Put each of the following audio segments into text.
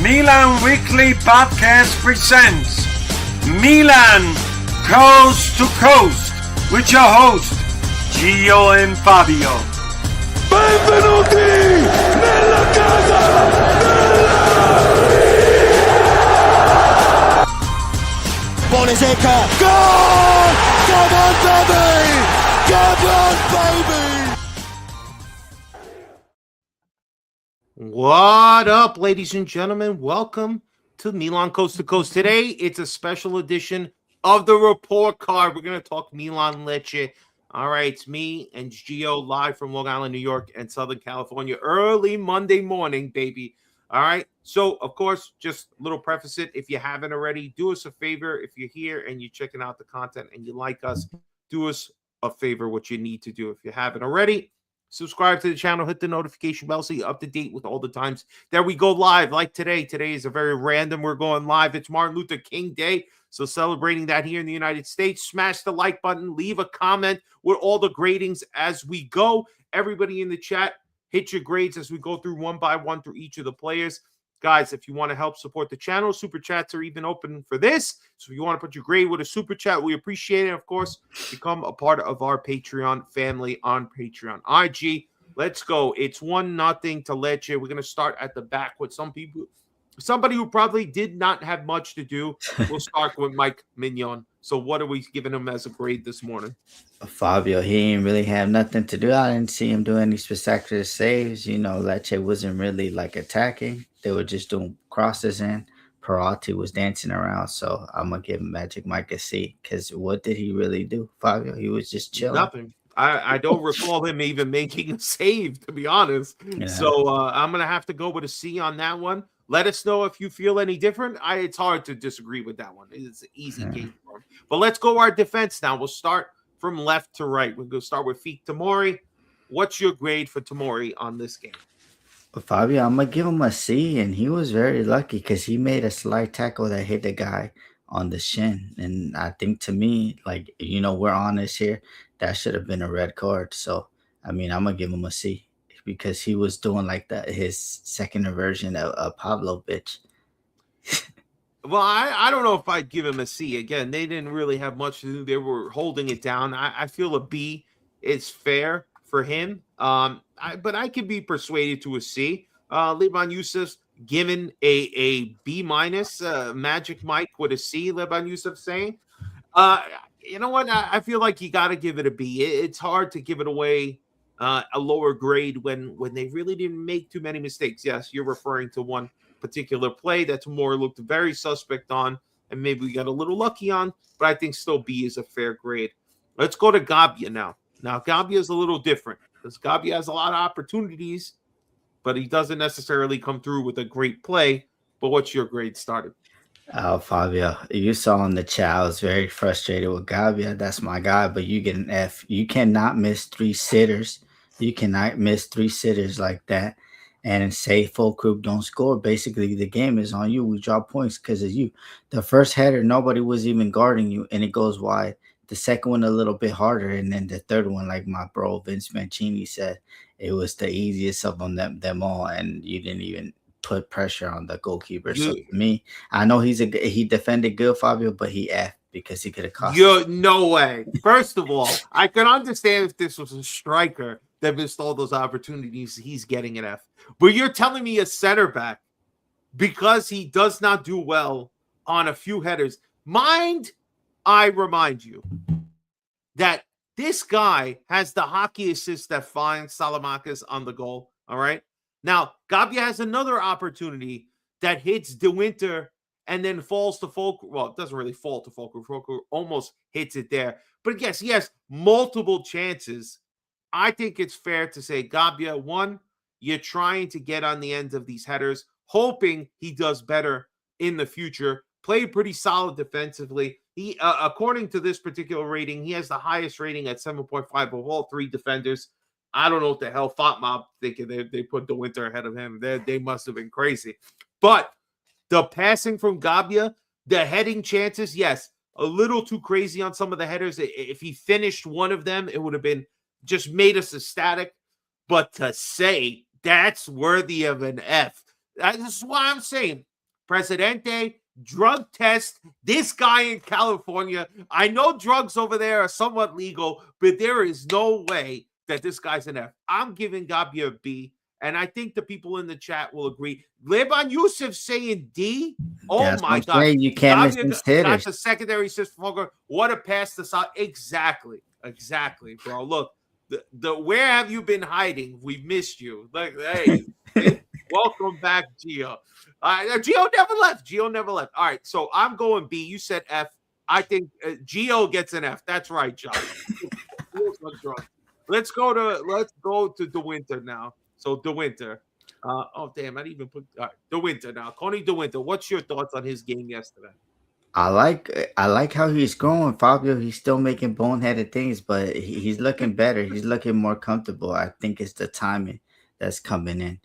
Milan Weekly Podcast presents Milan Coast to Coast with your host, Gio and Fabio. Benvenuti nella casa Pone secca, gol! Come on, baby! Come on, baby! What up, ladies and gentlemen? Welcome to Milan Coast to Coast. Today, it's a special edition of the report card. We're going to talk Milan Lecce. All right, it's me and Gio live from Long Island, New York, and Southern California. Early Monday morning, baby. All right. So, of course, just a little preface it. If you haven't already, do us a favor. If you're here and you're checking out the content and you like us, do us a favor, what you need to do. If you haven't already, subscribe to the channel, hit the notification bell so you're up to date with all the times that we go live. Like today. Today is a very random. We're going live. It's Martin Luther King Day. So celebrating that here in the United States. Smash the like button. Leave a comment with all the gradings as we go. Everybody in the chat, hit your grades as we go through one by one through each of the players. Guys, if you want to help support the channel, super chats are even open for this. So if you want to put your grade with a super chat, we appreciate it. Of course, become a part of our Patreon family on Patreon. IG, let's go. It's 1-0 to Lecce. We're going to start at the back with somebody who probably did not have much to do. We'll start with Mike Mignon. So what are we giving him as a grade this morning? Fabio, he didn't really have nothing to do. I didn't see him do any spectacular saves. You know, Lecce wasn't really like attacking. They were just doing crosses in. Perotti was dancing around. So I'm going to give Magic Mike a C. Because what did he really do, Fabio? He was just chilling. Nothing. I don't recall him even making a save, to be honest. Yeah. So I'm going to have to go with a C on that one. Let us know if you feel any different. It's hard to disagree with that one. It's an easy game for him. But let's go our defense now. We'll start from left to right. We're going to start with Feet Tamori. What's your grade for Tamori on this game? Fabio, I'm going to give him a C, and he was very lucky because he made a slide tackle that hit the guy on the shin. And I think to me, like, you know, we're honest here, that should have been a red card. So, I mean, I'm going to give him a C because he was doing like his second version of Pavlovich. Well, I don't know if I'd give him a C. Again, they didn't really have much to do. They were holding it down. I feel a B is fair for him. But I could be persuaded to a C. Liban Youssef given a B minus. Magic Mike with a C. Liban Youssef saying, you know what? I feel like you got to give it a B. It's hard to give it away a lower grade when they really didn't make too many mistakes. Yes, you're referring to one particular play that Tamori looked very suspect on, and maybe we got a little lucky on, but I think still B is a fair grade. Let's go to Gabbia now. Now, Gabbia is a little different because Gabbia has a lot of opportunities, but he doesn't necessarily come through with a great play. But what's your grade started? Oh, Fabio, you saw in the chat, I was very frustrated with Gabbia. That's my guy, but you get an F. You cannot miss 3 sitters. You cannot miss 3 sitters like that and say full group don't score. Basically, the game is on you. We draw points because of you. The first header, nobody was even guarding you, and it goes wide. The second one a little bit harder, and then the third one, like my bro Vince Mancini said, it was the easiest of them all, and you didn't even put pressure on the goalkeeper. So to me, I know he defended good, Fabio, but he F because he could have cost. No way. First of all, I can understand if this was a striker that missed all those opportunities, he's getting an F. But you're telling me a center back, because he does not do well on a few headers. I remind you that this guy has the hockey assist that finds Salamakis on the goal, all right? Now, Gabbia has another opportunity that hits De Winter and then falls to Fulcrum. Well, it doesn't really fall to Fulcrum. Fulcrum almost hits it there. But yes, he has multiple chances. I think it's fair to say, Gabbia, one, you're trying to get on the ends of these headers, hoping he does better in the future. Played pretty solid defensively. He, according to this particular rating, he has the highest rating at 7.5 of all 3 defenders. I don't know what the hell Fatma thinking they put De Winter ahead of him. They must have been crazy. But the passing from Gabbia, the heading chances, yes, a little too crazy on some of the headers. If he finished one of them, it would have been just made us ecstatic. But to say that's worthy of an F, that's why I'm saying Presidente, drug test. This guy in California, I know drugs over there are somewhat legal, but there is no way that this guy's an F. I'm giving Gabi a B, and I think the people in the chat will agree. Leban Yusuf saying D. Oh That's what my I'm God. saying. You can't miss Gabi these got hitters. the secondary assist for Fogler. What a pass to Sal. Exactly, bro. Look, the where have you been hiding? We missed you. Like, hey, welcome back, Gio. Gio never left. All right, so I'm going B. You said F. I think Gio gets an F. That's right, John. Let's go to De Winter now. So De Winter. Oh damn, I didn't even put De Winter now. Coney De Winter. What's your thoughts on his game yesterday? I like how he's growing, Fabio. He's still making boneheaded things, but he's looking better. He's looking more comfortable. I think it's the timing that's coming in.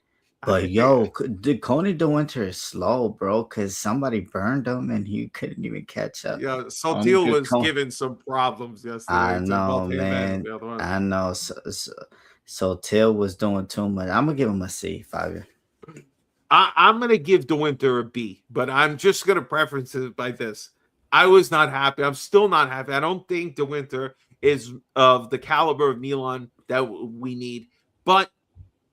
But the Coney De Winter is slow, bro, because somebody burned him and he couldn't even catch up. Yeah, Saltil was given some problems yesterday. I know, man. I know. So Till was doing too much. I'm gonna give him a C, Fabio. I'm going to give De Winter a B, but I'm just going to preference it by this. I was not happy. I'm still not happy. I don't think De Winter is of the caliber of Milan that we need, but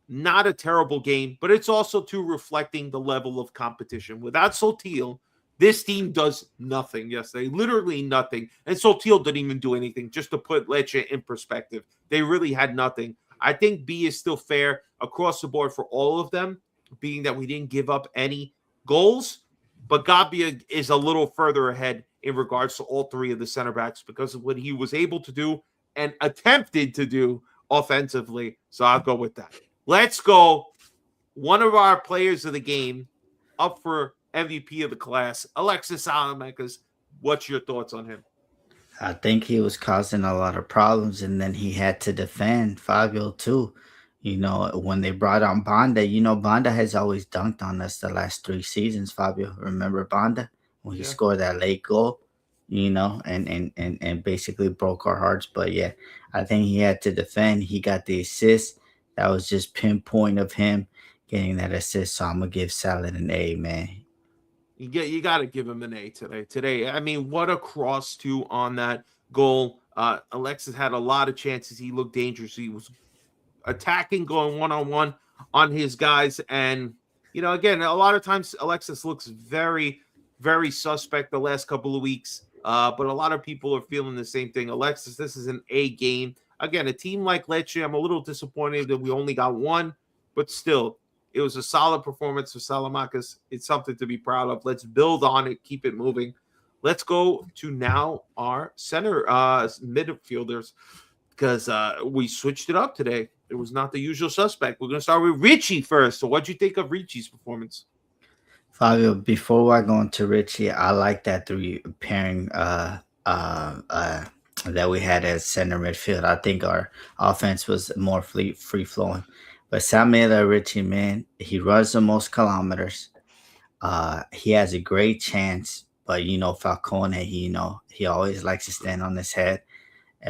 not a terrible game. But it's also too reflecting the level of competition. Without Saltil, this team does nothing yesterday, literally nothing. And Saltil didn't even do anything, just to put Lecce in perspective. They really had nothing. I think B is still fair across the board for all of them, being that we didn't give up any goals, but Gabbia is a little further ahead in regards to all three of the center backs because of what he was able to do and attempted to do offensively. So I'll go with that. Let's go. One of our players of the game up for MVP of the class, Alexis Salamanca's. What's your thoughts on him? I think he was causing a lot of problems, and then he had to defend Fabio too. You know, when they brought on Banda, Banda has always dunked on us the last 3 seasons, Fabio. Remember Banda? When he scored that late goal, and basically broke our hearts. But yeah, I think he had to defend. He got the assist. That was just pinpoint of him getting that assist. So I'm gonna give Salad an A, man. You got to give him an A today. I mean, what a cross to on that goal. Alexis had a lot of chances. He looked dangerous. He was attacking, going one-on-one on his guys. And, again, a lot of times Alexis looks very, very suspect the last couple of weeks. But a lot of people are feeling the same thing. Alexis, this is an A game. Again, a team like Lecce, I'm a little disappointed that we only got one, but still, it was a solid performance for Salamanca's. It's something to be proud of. Let's build on it, keep it moving. Let's go to now our center midfielders because we switched it up today. It was not the usual suspect. We're going to start with Richie first. So what do you think of Richie's performance? Fabio, before I go into Richie, I like that 3 pairing that we had as center midfield. I think our offense was more free-flowing. But Samuel Richie, man, he runs the most kilometers. He has a great chance, but Falcone, he always likes to stand on his head.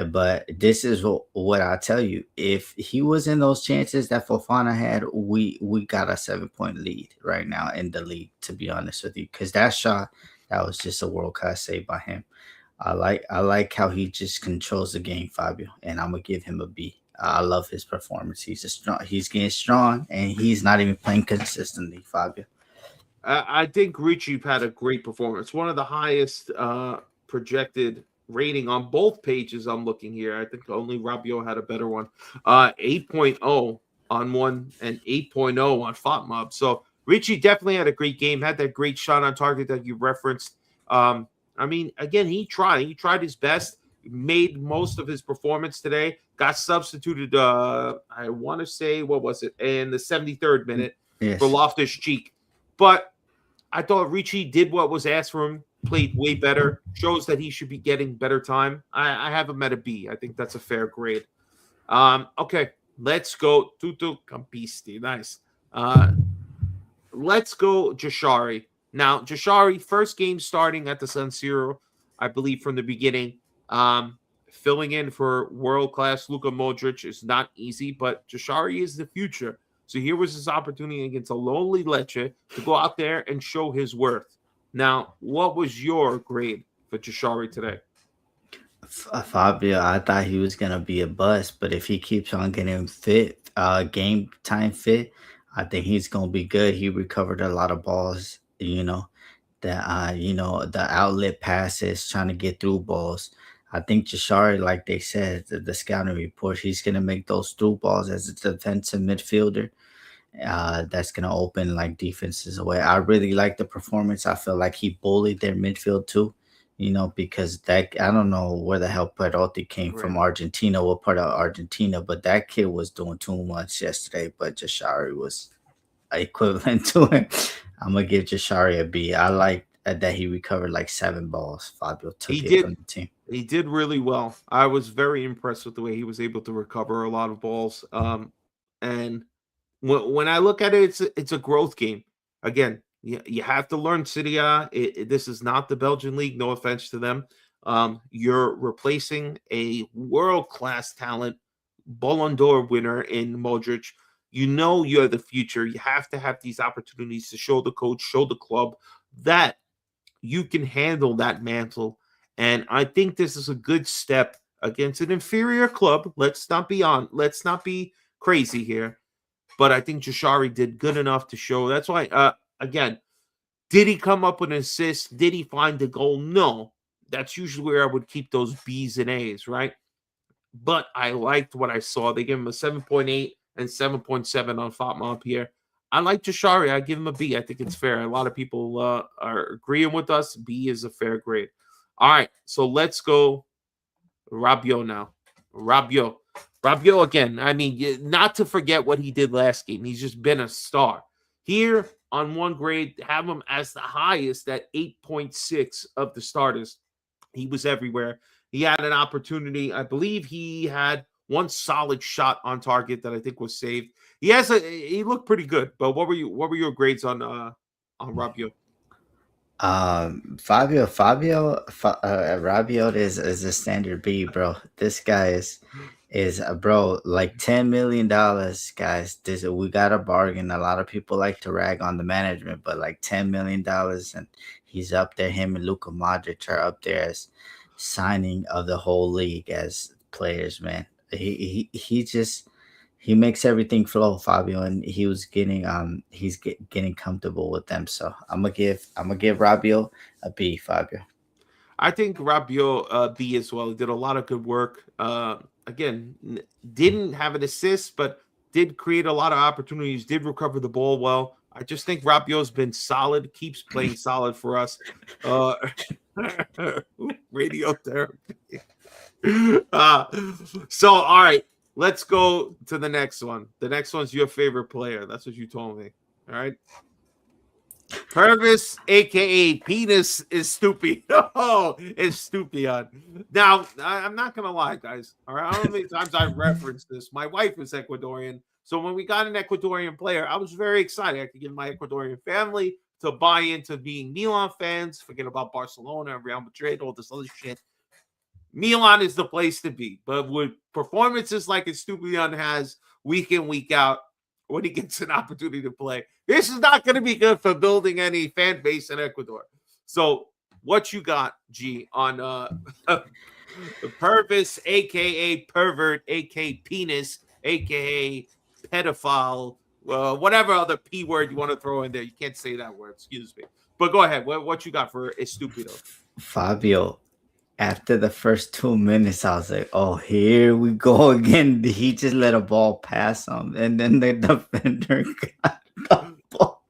But this is what I tell you: if he was in those chances that Fofana had, we got a 7-point lead right now in the league. To be honest with you, because that shot, that was just a world class save by him. I like how he just controls the game, Fabio, and I'm gonna give him a B. I love his performance. He's getting strong, and he's not even playing consistently, Fabio. I think Richie had a great performance. One of the highest projected rating on both pages I'm looking here. I think only Rabiot had a better one. 8.0 on one and 8.0 on FOTMob. So Richie definitely had a great game, had that great shot on target that you referenced. I mean, again, he tried his best, made most of his performance today, got substituted, I want to say, what was it, in the 73rd minute for Loftus-Cheek. But I thought Richie did what was asked from him, played way better, shows that he should be getting better time. I have him at a B. I think that's a fair grade. Okay, let's go. Tutu Campisti. Nice. Let's go Jashari. Now, Jashari, first game starting at the San Siro, I believe, from the beginning. Filling in for world-class Luka Modric is not easy, but Jashari is the future. So here was his opportunity against a lowly Lecce to go out there and show his worth. Now, what was your grade for Jashari today? Fabio, I thought he was gonna be a bust, but if he keeps on getting fit, game time fit, I think he's gonna be good. He recovered a lot of balls, that the outlet passes, trying to get through balls. I think Jashari, like they said, the scouting report, he's gonna make those through balls as a defensive midfielder. That's gonna open like defenses away. I really like the performance. I feel like he bullied their midfield too, because that I don't know where the hell Perotti came Right. from Argentina, what part of Argentina, but that kid was doing too much yesterday. But Jashari was equivalent to him. I'm gonna give Jashari a B. I like that he recovered like 7 balls. Fabio He took it did. from the team. He did really well. I was very impressed with the way he was able to recover a lot of balls. And when I look at it, it's a growth game. Again, you have to learn Serie A. This is not the Belgian league. No offense to them. You're replacing a world class talent, Ballon d'Or winner in Modric. You know you're the future. You have to have these opportunities to show the coach, show the club that you can handle that mantle. And I think this is a good step against an inferior club. Let's not be crazy here. But I think Jashari did good enough to show. That's why, again, did he come up with an assist? Did he find the goal? No. That's usually where I would keep those B's and A's, right? But I liked what I saw. They gave him a 7.8 and 7.7 on Fatma up here. I like Jashari. I give him a B. I think it's fair. A lot of people are agreeing with us. B is a fair grade. All right, so let's go Rabiot now. Rabiot again. I mean, not to forget what he did last game. He's just been a star. Here on one grade, have him as the highest at 8.6 of the starters. He was everywhere. He had an opportunity. I believe he had one solid shot on target that I think was saved. He looked pretty good. But what were your grades on Rabiot? Rabiot is a standard B, bro. This guy is bro, like $10 million, guys. This we got a bargain. A lot of people like to rag on the management, but like $10 million, and he's up there. Him and Luka Modric are up there as signing of the whole league as players, man. He just he makes everything flow, Fabio, and getting comfortable with them. So I'm gonna give Rabiot a B, Fabio. I think Rabiot B as well. He did a lot of good work. Again, didn't have an assist, but did create a lot of opportunities. Did recover the ball well. I just think Rabiot's been solid. Keeps playing solid for us. Radiotherapy. So all right, let's go to the next one. The next one's your favorite player. That's what you told me. All right. Purvis, aka Penis, is stupid. Oh, it's stupid. Now, I'm not gonna lie, guys. All right, I don't know how many times I've referenced this. My wife is Ecuadorian, so when we got an Ecuadorian player, I was very excited. I could get my Ecuadorian family to buy into being Milan fans. Forget about Barcelona, Real Madrid, all this other shit. Milan is the place to be. But with performances like Estupiñán has week in, week out, when he gets an opportunity to play, this is not going to be good for building any fan base in Ecuador. So what you got, G, on Purvis, a.k.a. pervert, a.k.a. penis, a.k.a. pedophile, whatever other P word you want to throw in there. You can't say that word, excuse me. But go ahead. What you got for Estupido? Fabio, after the first 2 minutes, I was like, oh, here we go again. He just let a ball pass him, and then the defender got the ball.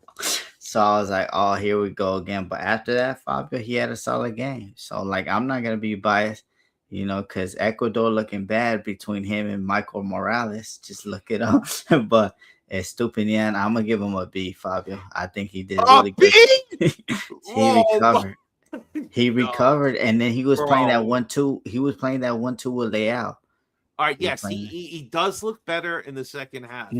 So I was like, oh, here we go again. But after that, Fabio, he had a solid game. So, like, I'm not going to be biased, because Ecuador looking bad between him and Michael Morales. Just look it up. But Estupiñán, I'm going to give him a B, Fabio. I think he did really good. He recovered. He recovered, and then he was playing that 1-2. He was playing that 1-2 with Leao. All right, yes, he does look better in the second half,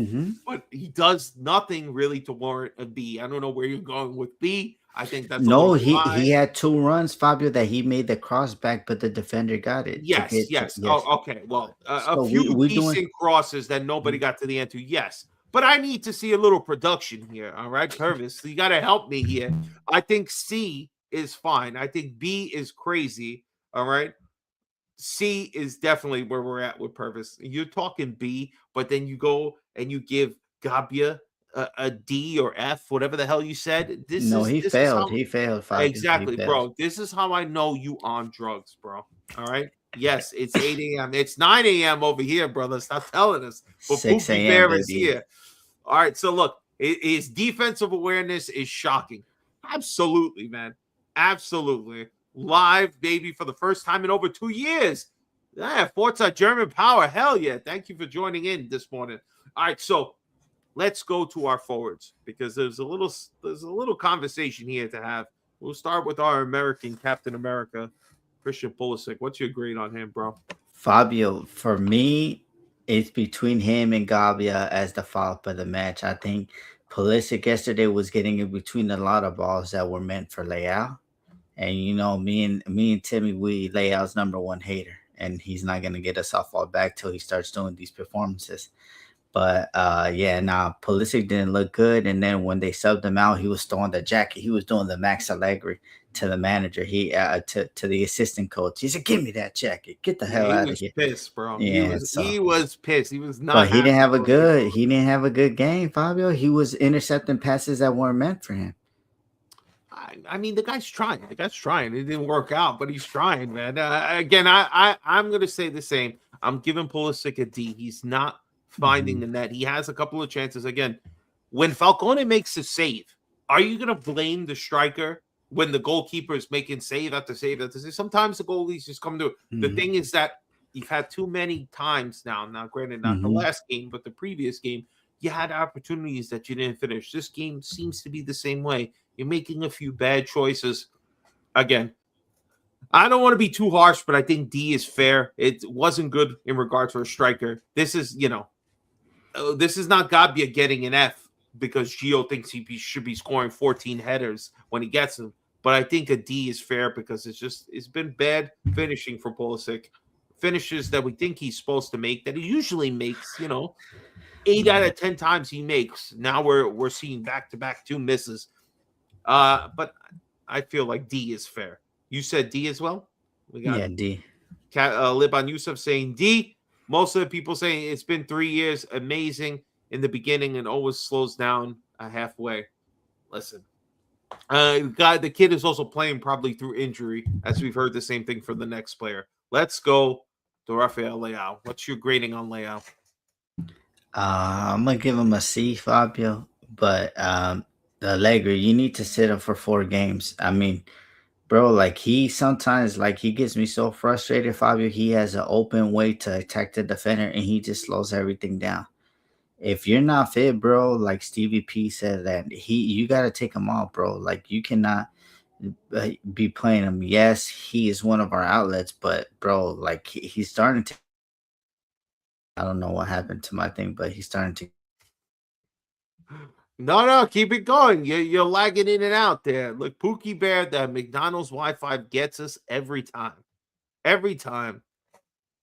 but he does nothing really to warrant a B. I don't know where you're going with B. I think that's he had 2 runs, Fabio, that he made the cross back, but the defender got it. Yes. Oh, okay. Well, a few decent crosses that nobody got to the end to. Yes, But I need to see a little production here. All right, Purvis. So you got to help me here. I think C is fine. I think B is crazy. All right. C is definitely where we're at with Purvis. You're talking B, but then you go and you give Gabia a D or F, whatever the hell you said. No, he This is failed. how He failed, Fabio. He exactly, failed. bro. This is how I know you on drugs, bro. All right. Yes, it's 8 a.m. It's 9 a.m. over here, brother. Stop telling us. But 6 Pookie a.m., Bear is baby. here. All right. So look, his defensive awareness is shocking. Absolutely, man. Absolutely. Live, baby, for the first time in over 2 years. Yeah, Forza German power. Hell yeah. Thank you for joining in this morning. All right, so let's go to our forwards because there's a little conversation here to have. We'll start with our American Captain America, Christian Pulisic. What's your grade on him, bro? Fabio, for me, it's between him and Gabia as the follow-up of the match. I think Pulisic yesterday was getting in between a lot of balls that were meant for Leao. And me and Timmy, we Leao's number one hater, and he's not gonna get us off our back till he starts doing these performances. But yeah, nah, Pulisic didn't look good. And then when they subbed him out, he was throwing the jacket. He was doing the Max Allegri to the manager. To the assistant coach. He said, "Give me that jacket. Get the Yeah, hell he out of was here." pissed, bro. Yeah, He was pissed. He was not but he didn't happy have a about it, bro. good game, Fabio. He was intercepting passes that weren't meant for him. I mean, the guy's trying. The guy's trying. It didn't work out, but he's trying, man. Again, I'm gonna say the same. I'm giving Pulisic a D. He's not finding Mhm. the net. He has a couple of chances. Again, when Falcone makes a save, are you gonna blame the striker when the goalkeeper is making save after save after save? Sometimes the goalies just come to. The Mhm. thing is that you've had too many times now. Now, granted, not the Mhm. last game, but the previous game, you had opportunities that you didn't finish. This game seems to be the same way. You're making a few bad choices. Again, I don't want to be too harsh, but I think D is fair. It wasn't good in regard to a striker. This is, this is not Gabia getting an F because Gio thinks he should be scoring 14 headers when he gets them. But I think a D is fair because it's been bad finishing for Pulisic. Finishes that we think he's supposed to make that he usually makes, 8 out of 10 times he makes. Now we're seeing back-to-back 2 misses. But I feel like D is fair. You said D as well? We got Yeah, D. Liban Yusuf saying D. Most of the people saying it's been 3 years, amazing in the beginning and always slows down halfway. Listen, the kid is also playing probably through injury, as we've heard the same thing for the next player. Let's go to Rafael Leao. What's your grading on Leao? I'm gonna give him a C, Fabio. But the Allegri, you need to sit him for 4 games. I mean, bro, like he sometimes like he gets me so frustrated, Fabio. He has an open way to attack the defender and he just slows everything down. If you're not fit, bro, like Stevie P said that you gotta take him off, bro. Like you cannot be playing him. Yes, he is one of our outlets, but bro, like he's starting to. I don't know what happened to my thing, but he's starting to. No, keep it going. You're lagging in and out there. Look, Pookie Bear, the McDonald's Wi-Fi gets us every time. Every time.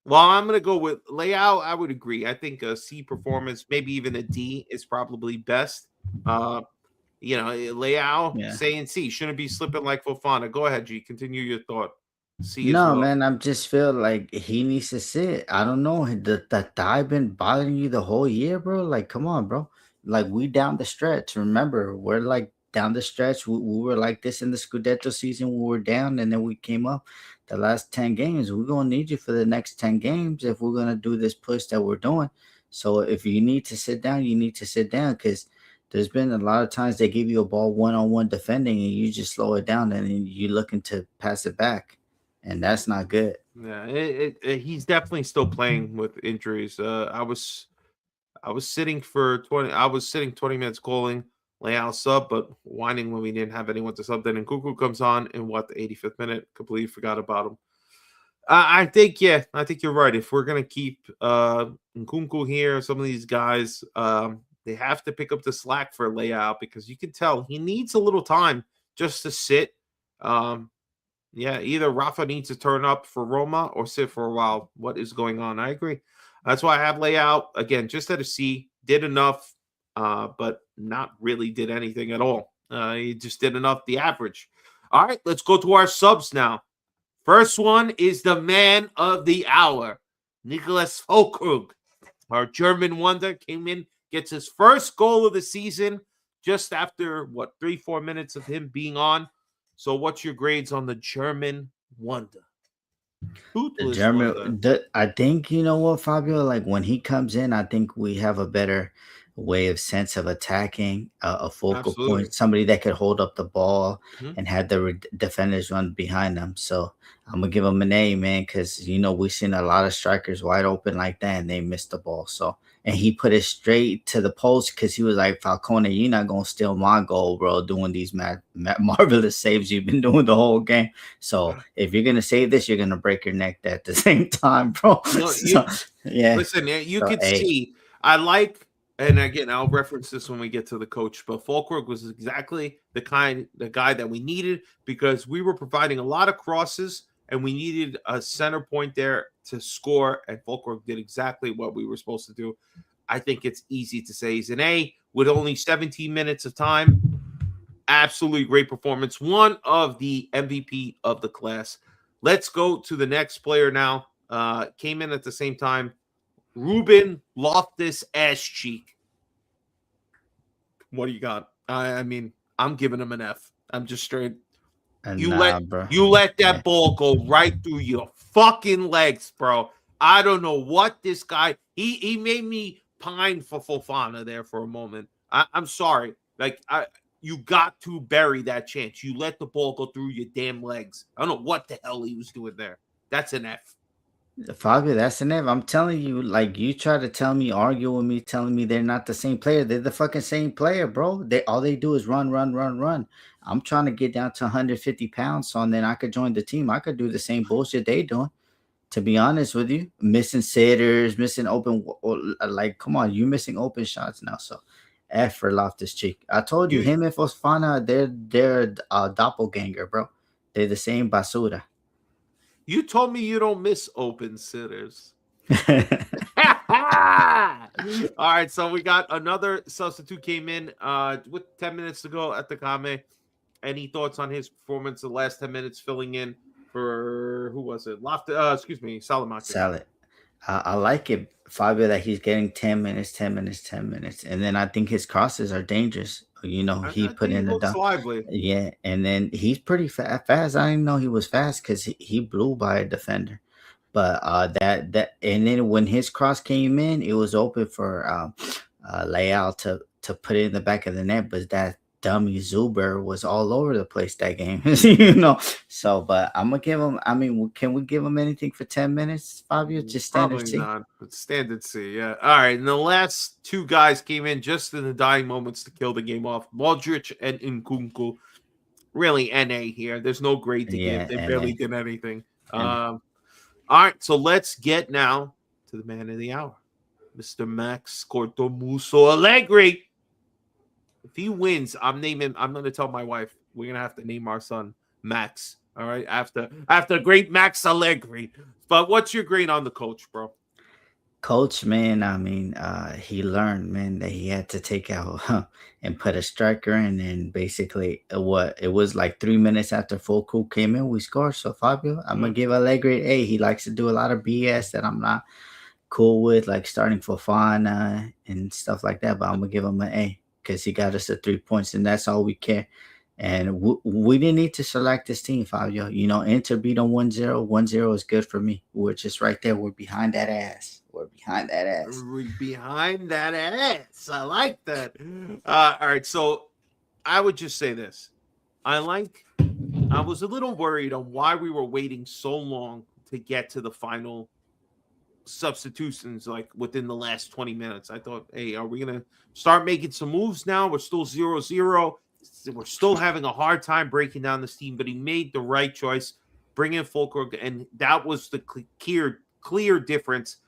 Well, I'm going to go with Leao. I would agree. I think a C performance, maybe even a D is probably best. Leao Yeah. saying C shouldn't be slipping like Fofana. Go ahead, G. Continue your thought. C as No, well. man, I'm just feel like he needs to sit. I don't know. The thigh been bothering you the whole year, bro. Like, come on, bro. Like we down the stretch. Remember, we're like down the stretch. We were like this in the Scudetto season. We were down, and then we came up. The last 10 games, we're gonna need you for the next 10 games if we're gonna do this push that we're doing. So if you need to sit down, you need to sit down because there's been a lot of times they give you a ball one-on-one defending, and you just slow it down, and then you're looking to pass it back, and that's not good. Yeah, he's definitely still playing with injuries. I was sitting for 20. I was sitting 20 minutes calling Leao sub, but whining when we didn't have anyone to sub. Then and Cuckoo comes on in the 85th minute. Completely forgot about him. I think I think you're right. If we're gonna keep Nkunku here, some of these guys, they have to pick up the slack for Leao because you can tell he needs a little time just to sit. Um, yeah, either Rafa needs to turn up for Roma or sit for a while. What is going on? I agree. That's why I have layout again, just at a C. Did enough. but not really did anything at all. He just did enough, the average. All right, let's go to our subs now. First one is the man of the hour, Nicholas Füllkrug. Our German wonder came in, gets his first goal of the season just after, 3-4 minutes of him being on. So what's your grades on the German wonder? The Toothless wonder. German, I think you know what, Fabio. Like when he comes in, I think we have a better way of sense of attacking a focal Absolutely. point, somebody that could hold up the ball Mhm. and have the defenders run behind them. So I'm gonna give him an A, man, because we've seen a lot of strikers wide open like that and they missed the ball. So and he put it straight to the post because he was like, Falcone, you're not gonna steal my goal, bro. Doing these marvelous saves you've been doing the whole game. So if you're gonna save this, you're gonna break your neck at the same time, bro. No, So yeah, listen, you so could A. see, I like, and again, I'll reference this when we get to the coach, but Fulkrug was exactly the guy that we needed because we were providing a lot of crosses and we needed a center point there to score, and Fulkrug did exactly what we were supposed to do. I think it's easy to say he's an A with only 17 minutes of time. Absolutely great performance. One of the MVP of the class. Let's go to the next player now. Came in at the same time. Ruben Loftus ass cheek. What do you got? I mean, I'm giving him an F. I'm just straight. And You nah, let bro. you let Yeah. that ball go right through your fucking legs, bro. I don't know what this guy. He made me pine for Fofana there for a moment. I'm sorry. Like you got to bury that chance. You let the ball go through your damn legs. I don't know what the hell he was doing there. That's an F. Fabio, that's an F. I'm telling you, like you try to tell me, argue with me, telling me they're not the same player. They're the fucking same player, bro. They all they do is run, run, run, run. I'm trying to get down to 150 pounds, so then I could join the team. I could do the same bullshit they doing. To be honest with you, missing sitters, missing open, like come on, you missing open shots now. So F for Loftus Cheek. I told you, You him and Fofana, they're doppelganger, bro. They're the same basura. you told me you don't miss open sitters. All right, so we got another substitute came in with 10 minutes to go at the Kame. Any thoughts on his performance the last 10 minutes filling in for who was it? Excuse me, Salamakis. Salad. I like it, Fabio, that he's getting 10 minutes, 10 minutes, 10 minutes. And then I think his crosses are dangerous. I He think put he in the looks dunk. lively. Yeah. And then he's pretty fast. I didn't know he was fast because he blew by a defender. But and then when his cross came in, it was open for layout to put it in the back of the net. But that dummy Zuber was all over the place that game, So, but I'm gonna give him. I mean, can we give him anything for 10 minutes, Fabio? Just standard Probably C. not, but standard C. Yeah. All right. And the last two guys came in just in the dying moments to kill the game off. Modric and Nkunku. Really, NA here. There's no grade to give. Yeah, They and barely did anything. and All right, so let's get now to the man of the hour, Mr. Max Cortomuso Allegri. If he wins, I'm going to tell my wife we're going to have to name our son Max. All right, after great Max Allegri. But what's your grade on the coach, bro? coach, man. I mean, he learned, man, that he had to take out and put a striker in, and basically, what it was like 3 minutes after full cool came in, we scored. So Fabio, I'm gonna give Allegri A. He likes to do a lot of BS that I'm not cool with, like starting for fun and stuff like that. But I'm gonna give him an A because he got us the 3 points, and that's all we care. And we didn't need to select this team, Fabio. Inter beat them 1-0. 1-0 is good for me. We're just right there. We're behind that ass. We're behind that ass. Behind that ass. I like that. All right, so I would just say this. I was a little worried on why we were waiting so long to get to the final substitutions, like within the last 20 minutes. I thought, hey, are we going to start making some moves now? We're still 0-0. We're still having a hard time breaking down this team, but he made the right choice, bringing Fulkrug, and that was the clear difference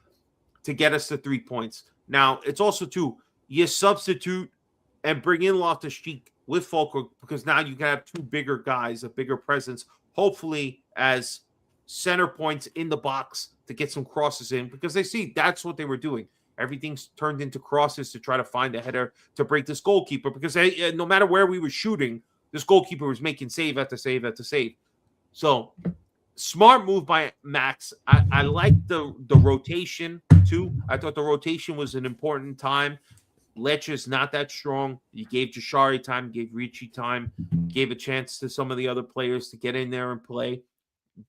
to get us to 3 points. Now, it's also, too, you substitute and bring in Loftus-Cheek with Fulkrug because now you can have two bigger guys, a bigger presence, hopefully as center points in the box to get some crosses in because they see that's what they were doing. everything's turned into crosses to try to find a header to break this goalkeeper, because no matter where we were shooting, this goalkeeper was making save after save after save. So smart move by Max. I like the rotation too. I thought the rotation was an important time. Lecce is not that strong. You gave Jashari time, gave Ricci time, gave a chance to some of the other players to get in there and play.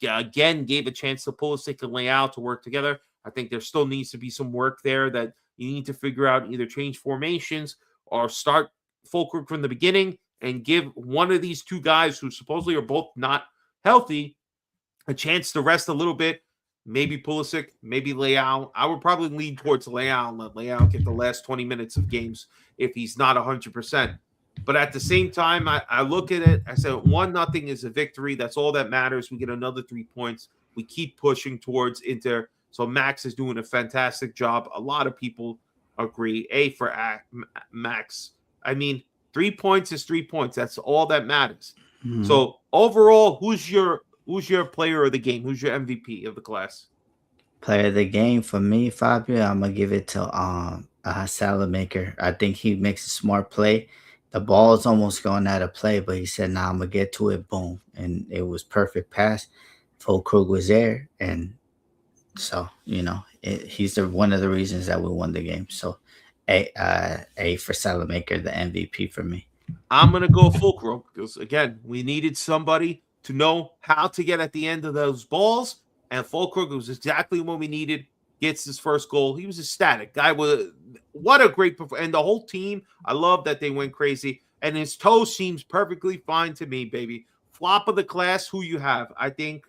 Again, gave a chance to Pulisic and Leao to work together. I think there still needs to be some work there that you need to figure out, either change formations or start Fulkrug from the beginning and give one of these two guys who supposedly are both not healthy a chance to rest a little bit. Maybe Pulisic, maybe Leao. I would probably lean towards Leao and let Leao get the last 20 minutes of games if he's not 100%. But at the same time, I look at it, I said 1-0 is a victory. That's all that matters. We get another 3 points. We keep pushing towards Inter. So Max is doing a fantastic job. A lot of people agree. A for Max. I mean, 3 points is 3 points. That's all that matters. So overall, who's your player of the game? Who's your MVP of the class? Player of the game for me, Fabio, I'm gonna give it to Salamaker. I think he makes a smart play. The ball is almost going out of play, but he said, "Nah, I'm gonna get to it." Boom, and it was perfect pass. Fulkrug was there, and so he's one of the reasons that we won the game. So, A for Salamaker, the MVP for me. I'm gonna go Fulkrug because again, we needed somebody to know how to get at the end of those balls, and Fulkrug was exactly what we needed. Gets his first goal. He was ecstatic. Guy was what a great performance. And the whole team, I love that they went crazy. And his toe seems perfectly fine to me, baby. Flop of the class, who you have? I think,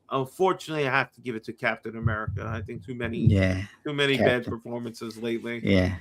unfortunately, I have to give it to Captain America. I think too many bad performances lately. Yeah.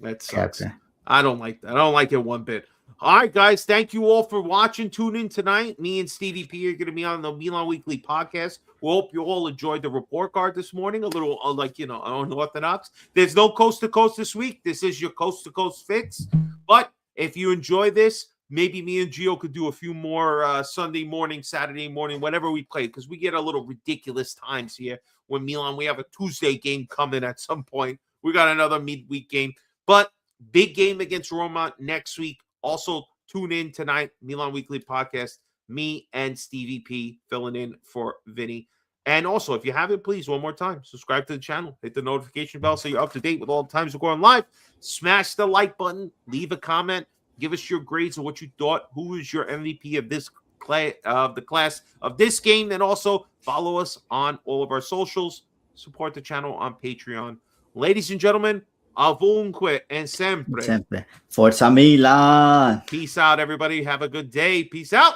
That sucks. Captain. I don't like that. I don't like it one bit. All right, guys. Thank you all for watching. Tune in tonight. Me and Stevie P are going to be on the Milan Weekly podcast. We hope you all enjoyed the report card this morning. A little, unorthodox. There's no coast to coast this week. This is your coast to coast fix. But if you enjoy this, maybe me and Gio could do a few more Sunday morning, Saturday morning, whenever we play, because we get a little ridiculous times here. When Milan, we have a Tuesday game coming at some point. We got another midweek game. But big game against Roma next week. Also, tune in tonight, Milan Weekly Podcast. Me and Stevie P filling in for Vinny. And also, if you haven't, please, one more time, subscribe to the channel. Hit the notification bell so you're up to date with all the times we're going live. Smash the like button. Leave a comment. Give us your grades of what you thought. Who is your MVP of this the class of this game? And also, follow us on all of our socials. Support the channel on Patreon. Ladies and gentlemen, ovunque and sempre. Forza Milan. Peace out, everybody. Have a good day. Peace out.